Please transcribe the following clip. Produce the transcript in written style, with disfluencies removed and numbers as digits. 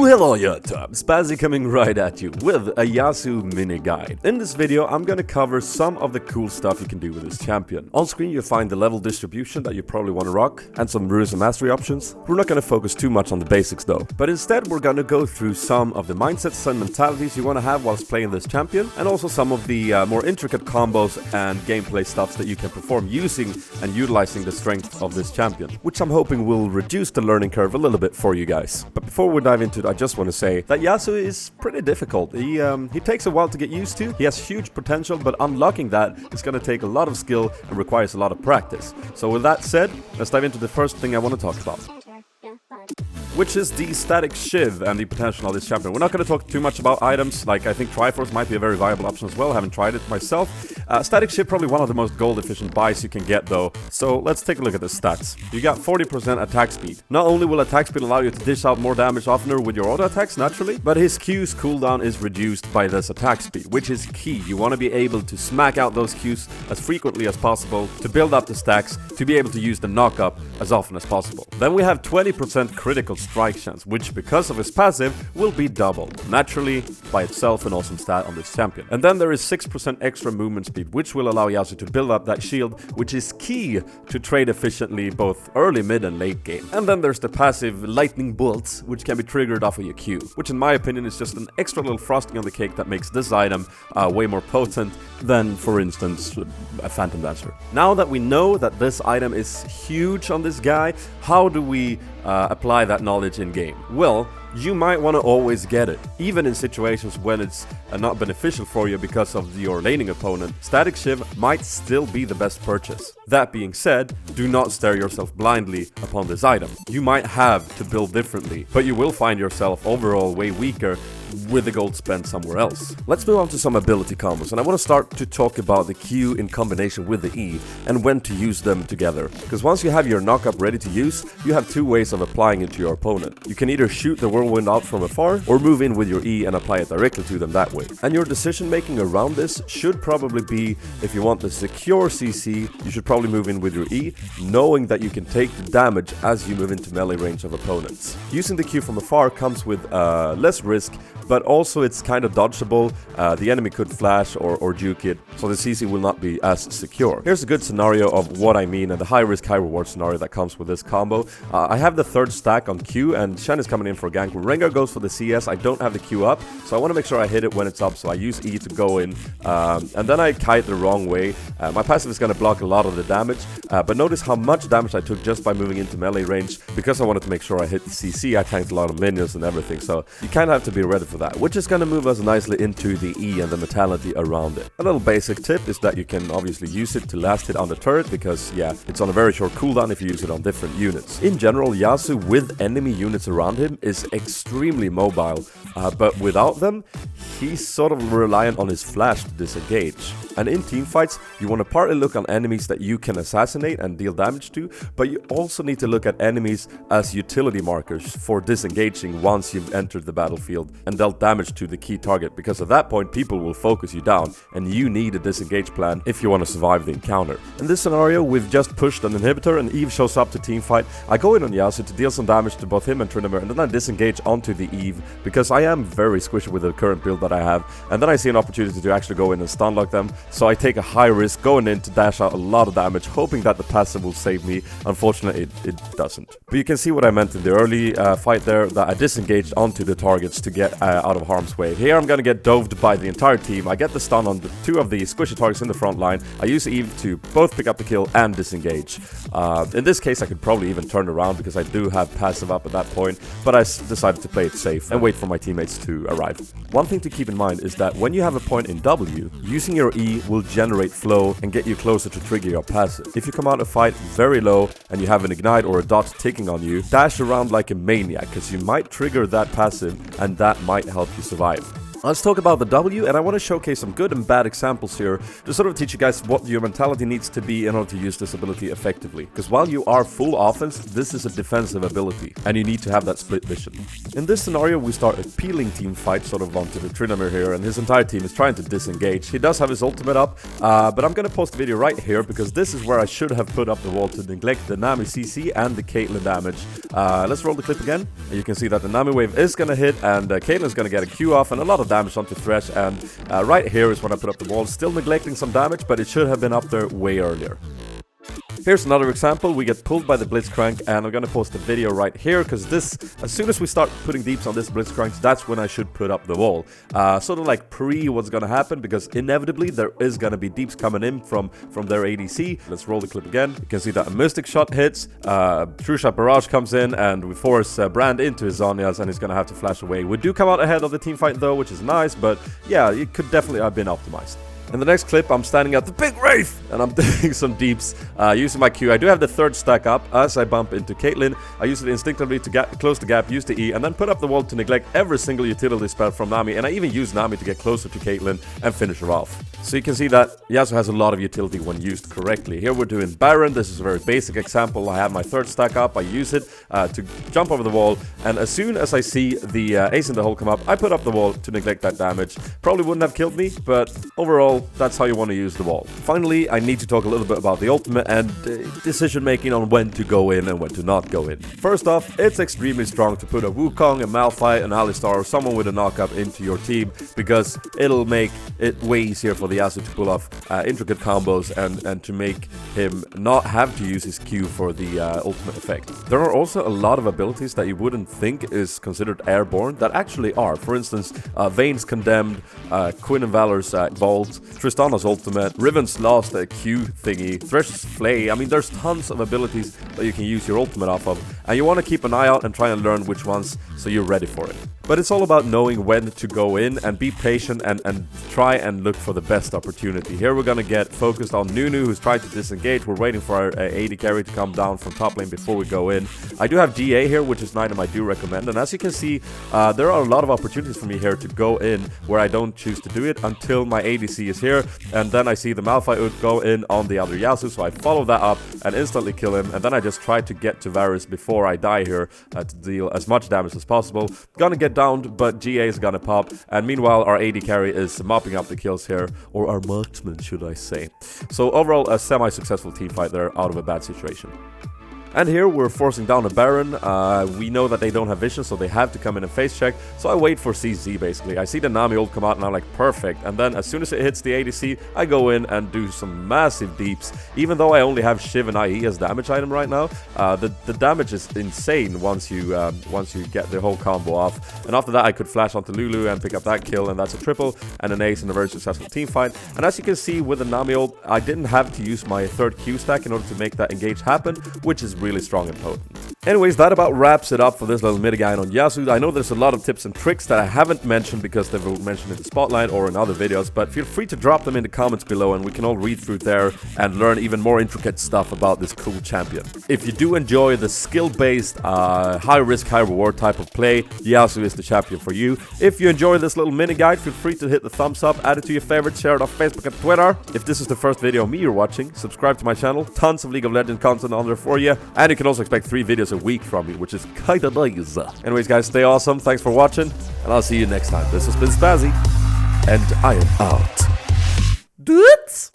Hello YouTube, Sp4zie coming right at you with a Yasuo mini guide. In this video I'm gonna cover some of the cool stuff you can do with this champion. On screen you'll find the level distribution that you probably want to rock, and some runes and mastery options. We're not gonna focus too much on the basics though, but instead we're gonna go through some of the mindsets and mentalities you want to have whilst playing this champion, and also some of the more intricate combos and gameplay stuffs that you can perform using and utilizing the strength of this champion, which I'm hoping will reduce the learning curve a little bit for you guys. But before we dive into it, I just want to say that Yasuo is pretty difficult. He takes a while to get used to. He has huge potential, but unlocking that is going to take a lot of skill and requires a lot of practice. So with that said, let's dive into the first thing I want to talk about, which is the static shiv and the potential of this champion. We're not going to talk too much about items, like I think Triforce might be a very viable option as well. I haven't tried it myself. Static shiv probably one of the most gold efficient buys you can get though. So let's take a look at the stats. You got 40% attack speed. Not only will attack speed allow you to dish out more damage oftener with your auto attacks naturally, but his Q's cooldown is reduced by this attack speed, which is key. You want to be able to smack out those Q's as frequently as possible to build up the stacks, to be able to use the knock up as often as possible. Then we have 20% critical strike chance, which because of his passive will be doubled. Naturally, by itself an awesome stat on this champion. And then there is 6% extra movement speed, which will allow Yasuo to build up that shield, which is key to trade efficiently both early, mid and late game. And then there's the passive lightning bolts, which can be triggered off of your Q, which in my opinion is just an extra little frosting on the cake that makes this item way more potent than, for instance, a Phantom Dancer. Now that we know that this item is huge on this guy, how do we apply that knowledge in game? Well, you might want to always get it, even in situations when it's not beneficial for you because of your laning opponent. Static shiv might still be the best purchase. That being said, do not stare yourself blindly upon this item. You might have to build differently, but you will find yourself overall way weaker with the gold spent somewhere else. Let's move on to some ability combos, and I want to start to talk about the Q in combination with the E and when to use them together. Because once you have your knock-up ready to use, you have two ways of applying it to your opponent. You can either shoot the whirlwind out from afar or move in with your E and apply it directly to them that way. And your decision making around this should probably be, if you want the secure CC, you should probably move in with your E, knowing that you can take the damage as you move into melee range of opponents. Using the Q from afar comes with less risk, but also it's kind of dodgeable. The enemy could flash or juke it, so the CC will not be as secure. Here's a good scenario of what I mean, and the high risk, high reward scenario that comes with this combo. I have the third stack on Q, and Shen is coming in for a gank. When Rengar goes for the CS, I don't have the Q up, so I want to make sure I hit it when it's up, so I use E to go in, and then I kite the wrong way. My passive is going to block a lot of the damage, but notice how much damage I took just by moving into melee range. Because I wanted to make sure I hit the CC, I tanked a lot of minions and everything, so you kind of have to be ready for that, which is going to move us nicely into the E and the mentality around it. A little basic tip is that you can obviously use it to last hit on the turret, because yeah, it's on a very short cooldown if you use it on different units. In general, Yasuo with enemy units around him is extremely mobile, but without them, he's sort of reliant on his flash to disengage. And in teamfights, you want to partly look on enemies that you can assassinate and deal damage to, but you also need to look at enemies as utility markers for disengaging once you've entered the battlefield and dealt damage to the key target, because at that point people will focus you down and you need a disengage plan if you want to survive the encounter. In this scenario, we've just pushed an inhibitor and Eve shows up to teamfight. I go in on Yasuo to deal some damage to both him and Tryndamere, and then I disengage onto the Eve because I am very squishy with the current build that I have, and then I see an opportunity to actually go in and stun lock them, so I take a high risk going in to dash out a lot of damage, hoping that the passive will save me. Unfortunately, it doesn't. But you can see what I meant in the early fight there, that I disengaged onto the targets to get out of harm's way. Here I'm gonna get doved by the entire team. I get the stun on the two of the squishy targets in the front line. I use Eve to both pick up the kill and disengage. In this case, I could probably even turn around because I do have passive up at that point, but I decided to play it safe and wait for my teammates to arrive. One thing to keep in mind is that when you have a point in W, using your E will generate flow and get you closer to trigger your passive. If you come out of fight very low and you have an ignite or a dot ticking on you, dash around like a maniac, because you might trigger that passive and that might help you survive. Let's talk about the W, and I want to showcase some good and bad examples here to sort of teach you guys what your mentality needs to be in order to use this ability effectively. Because while you are full offense, this is a defensive ability, and you need to have that split vision. In this scenario, we start a peeling team fight sort of onto the Tryndamere here, and his entire team is trying to disengage. He does have his ultimate up, but I'm going to post the video right here because this is where I should have put up the wall to neglect the Nami CC and the Caitlyn damage. Let's roll the clip again. And you can see that the Nami wave is going to hit, and Caitlyn's going to get a Q off and a lot of damage onto Thresh, and right here is when I put up the wall, still neglecting some damage, but it should have been up there way earlier. Here's another example. We get pulled by the Blitzcrank, and I'm gonna post a video right here because this, as soon as we start putting deeps on this Blitzcrank, that's when I should put up the wall. Sort of like pre what's gonna happen, because inevitably there is gonna be deeps coming in from their ADC. Let's roll the clip again. You can see that a Mystic Shot hits, True Shot Barrage comes in, and we force Brand into his Zhonya's, and he's gonna have to flash away. We do come out ahead of the team fight though, which is nice, but yeah, it could definitely have been optimized. In the next clip, I'm standing at the big Wraith, and I'm doing some deeps using my Q. I do have the third stack up. As I bump into Caitlyn, I use it instinctively to close the gap, use the E, and then put up the wall to neglect every single utility spell from Nami, and I even use Nami to get closer to Caitlyn and finish her off. So you can see that Yasuo has a lot of utility when used correctly. Here we're doing Baron. This is a very basic example. I have my third stack up. I use it to jump over the wall, and as soon as I see the ace in the hole come up, I put up the wall to neglect that damage. Probably wouldn't have killed me, but overall, that's how you want to use the wall. Finally, I need to talk a little bit about the ultimate and decision making on when to go in and when to not go in. First off, it's extremely strong to put a Wukong, a Malphite, an Alistar, or someone with a knockup into your team, because it'll make it way easier for the Yasuo to pull off intricate combos and to make him not have to use his Q for the ultimate effect. There are also a lot of abilities that you wouldn't think is considered airborne that actually are. For instance, Vayne's Condemned, Quinn and Valor's Vault, Tristana's ultimate, Riven's lost a Q thingy, Thresh's Flay. I mean, there's tons of abilities that you can use your ultimate off of, and you want to keep an eye out and try and learn which ones so you're ready for it. But it's all about knowing when to go in and be patient and try and look for the best opportunity. Here we're gonna get focused on Nunu, who's trying to disengage. We're waiting for our AD carry to come down from top lane before we go in. I do have GA here, which is an item I do recommend, and as you can see, there are a lot of opportunities for me here to go in where I don't choose to do it until my ADC is here, and then I see the Malphite ult go in on the other Yasuo, so I follow that up and instantly kill him, and then I just try to get to Varus before I die here to deal as much damage as possible. Gonna get downed, but GA is gonna pop, and meanwhile our AD carry is mopping up the kills here, or our marksman should I say. So overall a semi-successful team fight there out of a bad situation. And here we're forcing down a Baron. We know that they don't have vision, so they have to come in and face check. So I wait for Sp4zie basically. I see the Nami ult come out and I'm like, perfect. And then as soon as it hits the ADC, I go in and do some massive deeps. Even though I only have Shiv and IE as damage item right now, the damage is insane once you get the whole combo off. And after that I could flash onto Lulu and pick up that kill, and that's a triple and an ace in a very successful team fight. And as you can see with the Nami ult, I didn't have to use my third Q stack in order to make that engage happen, which is really strong and potent. Anyways, that about wraps it up for this little mid-guide on Yasuo. I know there's a lot of tips and tricks that I haven't mentioned because they were mentioned in the spotlight or in other videos, but feel free to drop them in the comments below and we can all read through there and learn even more intricate stuff about this cool champion. If you do enjoy the skill-based, high-risk, high-reward type of play, Yasuo is the champion for you. If you enjoy this little mini-guide, feel free to hit the thumbs up, add it to your favorites, share it on Facebook and Twitter. If this is the first video of me you're watching, subscribe to my channel. Tons of League of Legends content on there for you, and you can also expect 3 videos a week from me, which is kinda nice. Anyways guys, stay awesome, thanks for watching, and I'll see you next time. This has been Sp4zie, and I am out. Dudes!